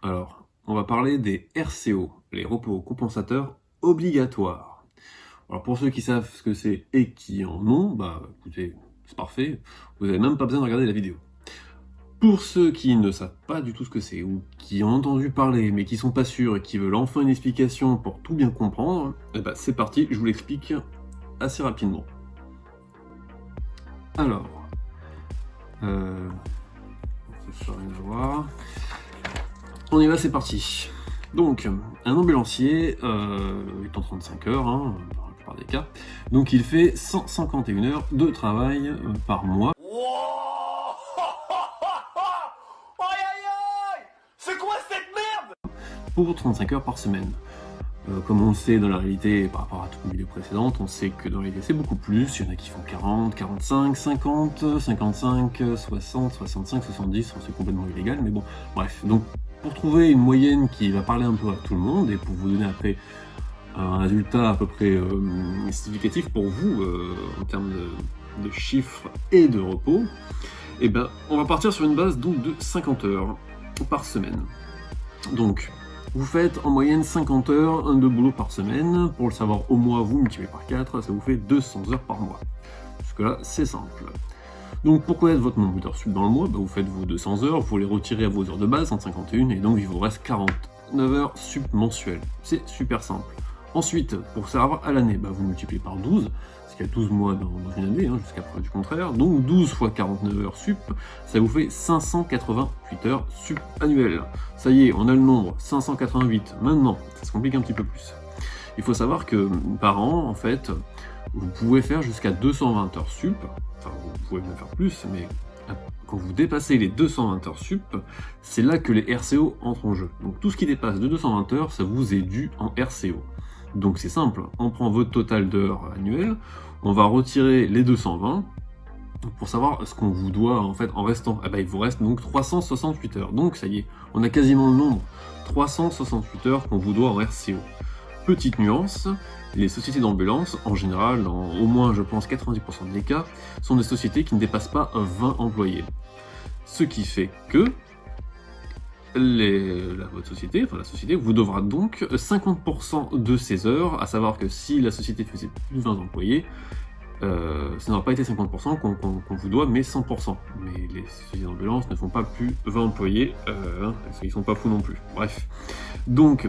Alors, on va parler des RCO, les repos compensateurs obligatoires. Alors pour ceux qui savent ce que c'est et qui en ont, bah écoutez, c'est parfait, vous n'avez même pas besoin de regarder la vidéo. Pour ceux qui ne savent pas du tout ce que c'est, ou qui ont entendu parler mais qui sont pas sûrs et qui veulent enfin une explication pour tout bien comprendre, eh ben c'est parti, je vous l'explique assez rapidement. Alors, ça n'a rien à voir. On y va, c'est parti. Donc, un ambulancier est en 35 heures, hein, dans la plupart des cas, donc il fait 151 heures de travail par mois. C'est quoi cette merde? Pour 35 heures par semaine. Comme on le sait dans la réalité par rapport à toutes les vidéos précédentes, on sait que dans la réalité c'est beaucoup plus, il y en a qui font 40, 45, 50, 55, 60, 65, 70, c'est complètement illégal, mais bon, bref. Donc pour trouver une moyenne qui va parler un peu à tout le monde, et pour vous donner après un résultat à peu près significatif pour vous, en termes de chiffres et de repos, et ben on va partir sur une base donc de 50 heures par semaine. Donc, vous faites en moyenne 50 heures de boulot par semaine. Pour le savoir au mois, vous multipliez par 4, ça vous fait 200 heures par mois. Jusque-là, c'est simple. Donc, pour connaître votre nombre d'heures sup dans le mois, bah, vous faites vos 200 heures, vous les retirez à vos heures de base, 151, et donc il vous reste 49 heures sup mensuelles. C'est super simple. Ensuite, pour savoir à l'année, bah, vous multipliez par 12, parce qu'il y a 12 mois dans une année, hein, jusqu'à preuve du contraire. Donc 12 fois 49 heures sup, ça vous fait 588 heures sup annuelles. Ça y est, on a le nombre, 588. Maintenant, ça se complique un petit peu plus. Il faut savoir que par an, en fait, vous pouvez faire jusqu'à 220 heures sup, enfin vous pouvez même faire plus, mais quand vous dépassez les 220 heures sup, c'est là que les RCO entrent en jeu. Donc tout ce qui dépasse de 220 heures, ça vous est dû en RCO. Donc c'est simple, on prend votre total d'heures annuelles, on va retirer les 220 pour savoir ce qu'on vous doit en fait en restant. Ah bah, il vous reste donc 368 heures. Donc ça y est, on a quasiment le nombre. 368 heures qu'on vous doit en RCO. Petite nuance, les sociétés d'ambulance, en général, dans au moins je pense 90% des cas, sont des sociétés qui ne dépassent pas 20 employés. Ce qui fait que votre société, enfin la société, vous devra donc 50% de ses heures, à savoir que si la société faisait plus de 20 employés, ça n'aura pas été 50% qu'on vous doit, mais 100%. Mais les sociétés d'ambulance ne font pas plus 20 employés, parce qu'ils sont pas fous non plus. Bref. Donc,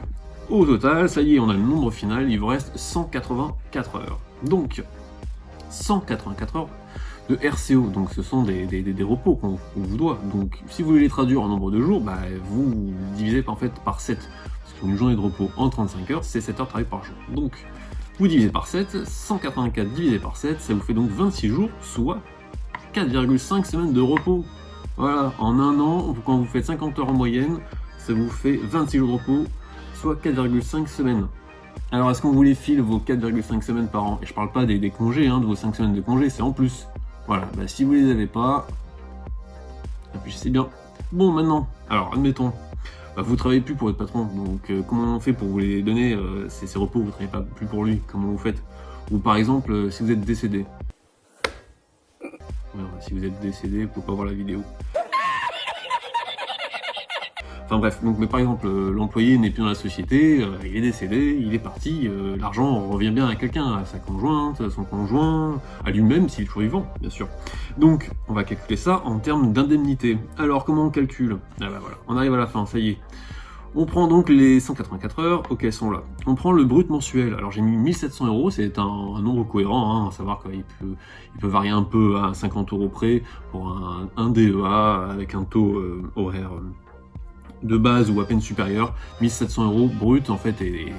au total, ça y est, on a le nombre final, il vous reste 184 heures. Donc, 184 heures de RCO, donc ce sont des repos qu'on vous doit. Donc si vous voulez les traduire en nombre de jours, bah, vous divisez en fait par 7. Parce qu'une journée de repos en 35 heures, c'est 7 heures de travail par jour. Donc vous divisez par 7, 184 divisé par 7, ça vous fait donc 26 jours, soit 4,5 semaines de repos. Voilà, en un an, quand vous faites 50 heures en moyenne, ça vous fait 26 jours de repos, soit 4,5 semaines. Alors est-ce qu'on vous les file vos 4,5 semaines par an? Et je parle pas des congés, hein, de vos 5 semaines de congés, c'est en plus. Voilà, bah si vous les avez pas, réfléchissez bien. Bon, maintenant, alors admettons, bah, vous travaillez plus pour votre patron, donc comment on fait pour vous les donner, ces repos, vous travaillez pas plus pour lui, comment vous faites? Ou par exemple, si vous êtes décédé. Alors, si vous êtes décédé, vous pouvez pas voir la vidéo. Enfin bref, donc, mais par exemple, l'employé n'est plus dans la société, il est décédé, il est parti, l'argent revient bien à quelqu'un, à sa conjointe, à son conjoint, à lui-même s'il est toujours vivant, bien sûr. Donc, on va calculer ça en termes d'indemnité. Alors, comment on calcule? Ah bah voilà, on arrive à la fin, ça y est. On prend donc les 184 heures, ok, elles sont là. On prend le brut mensuel, alors j'ai mis 1700 euros, c'est un nombre cohérent, hein, à savoir qu'il peut varier un peu à 50 euros près pour un DEA avec un taux horaire de base ou à peine supérieur. 1700 euros brut en fait est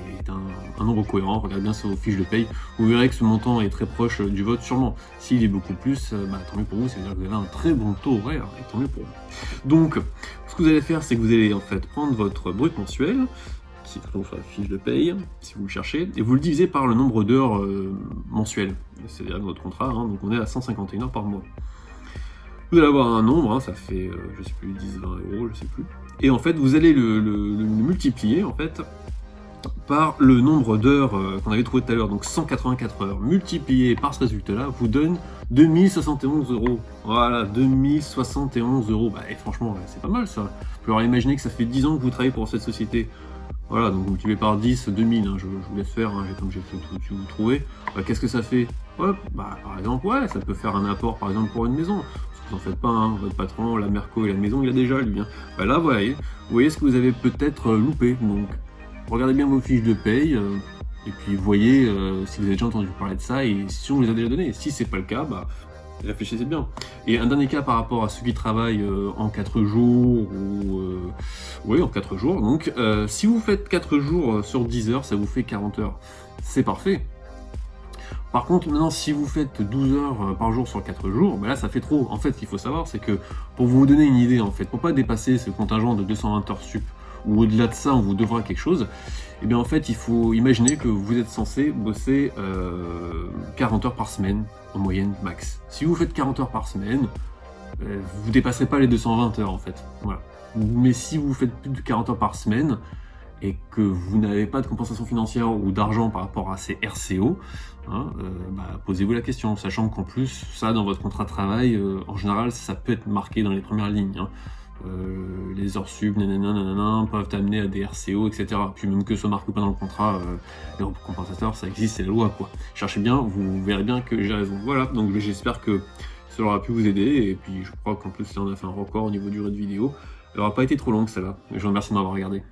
un nombre cohérent. Regardez bien sur vos fiches de paye, vous verrez que ce montant est très proche du vote sûrement. S'il est beaucoup plus, bah, tant mieux pour vous, c'est-à-dire que vous avez un très bon taux horaire, et tant mieux pour vous. Donc, ce que vous allez faire, c'est que vous allez en fait prendre votre brut mensuel, qui se trouve sur la fiche de paye, si vous le cherchez, et vous le divisez par le nombre d'heures mensuelles, c'est-à-dire votre contrat, hein, donc on est à 151 heures par mois. Vous allez avoir un nombre, hein, ça fait, je sais plus, 10, 20 euros, je sais plus. Et en fait, vous allez le multiplier, en fait, par le nombre d'heures qu'on avait trouvé tout à l'heure, donc 184 heures, multiplié par ce résultat-là, vous donne 2071 euros. Voilà, 2071 euros. Bah, et franchement, c'est pas mal ça. Vous pouvez imaginer que ça fait 10 ans que vous travaillez pour cette société. Voilà, donc multiplié par 10, 2000, hein, je vous laisse faire, hein, comme j'ai fait tout, si vous trouvez. Qu'est-ce que ça fait? Hop, bah par exemple, ouais, ça peut faire un apport par exemple pour une maison. Vous en faites pas, hein, votre patron, la Merco et la maison, il a déjà lui. Hein. Bah là, vous voyez ce que vous avez peut-être loupé. Donc, regardez bien vos fiches de paye, et puis voyez si vous avez déjà entendu parler de ça, et si on vous les a déjà donné. Si c'est pas le cas, bah réfléchissez bien. Et un dernier cas par rapport à ceux qui travaillent en 4 jours, ou oui, en 4 jours. Donc, si vous faites 4 jours sur 10 heures, ça vous fait 40 heures. C'est parfait. Par contre, maintenant, si vous faites 12 heures par jour sur 4 jours, ben là, ça fait trop. En fait, ce qu'il faut savoir, c'est que pour vous donner une idée, en fait, pour pas dépasser ce contingent de 220 heures sup, ou au-delà de ça, on vous devra quelque chose, et bien en fait, il faut imaginer que vous êtes censé bosser 40 heures par semaine, en moyenne, max. Si vous faites 40 heures par semaine, vous dépasserez pas les 220 heures, en fait. Voilà. Mais si vous faites plus de 40 heures par semaine, et que vous n'avez pas de compensation financière ou d'argent par rapport à ces RCO, hein, posez-vous la question, sachant qu'en plus, ça, dans votre contrat de travail, en général, ça peut être marqué dans les premières lignes. Hein. Les heures sub, nanana, peuvent amener à des RCO, etc. Puis même que ce soit marqué ou pas dans le contrat, les compensateurs, ça existe, c'est la loi, quoi. Cherchez bien, vous verrez bien que j'ai raison. Voilà, donc j'espère que ça aura pu vous aider, et puis je crois qu'en plus, là, on a fait un record au niveau durée de vidéo. Elle n'aura pas été trop longue, celle-là. Je vous remercie de m'avoir regardé.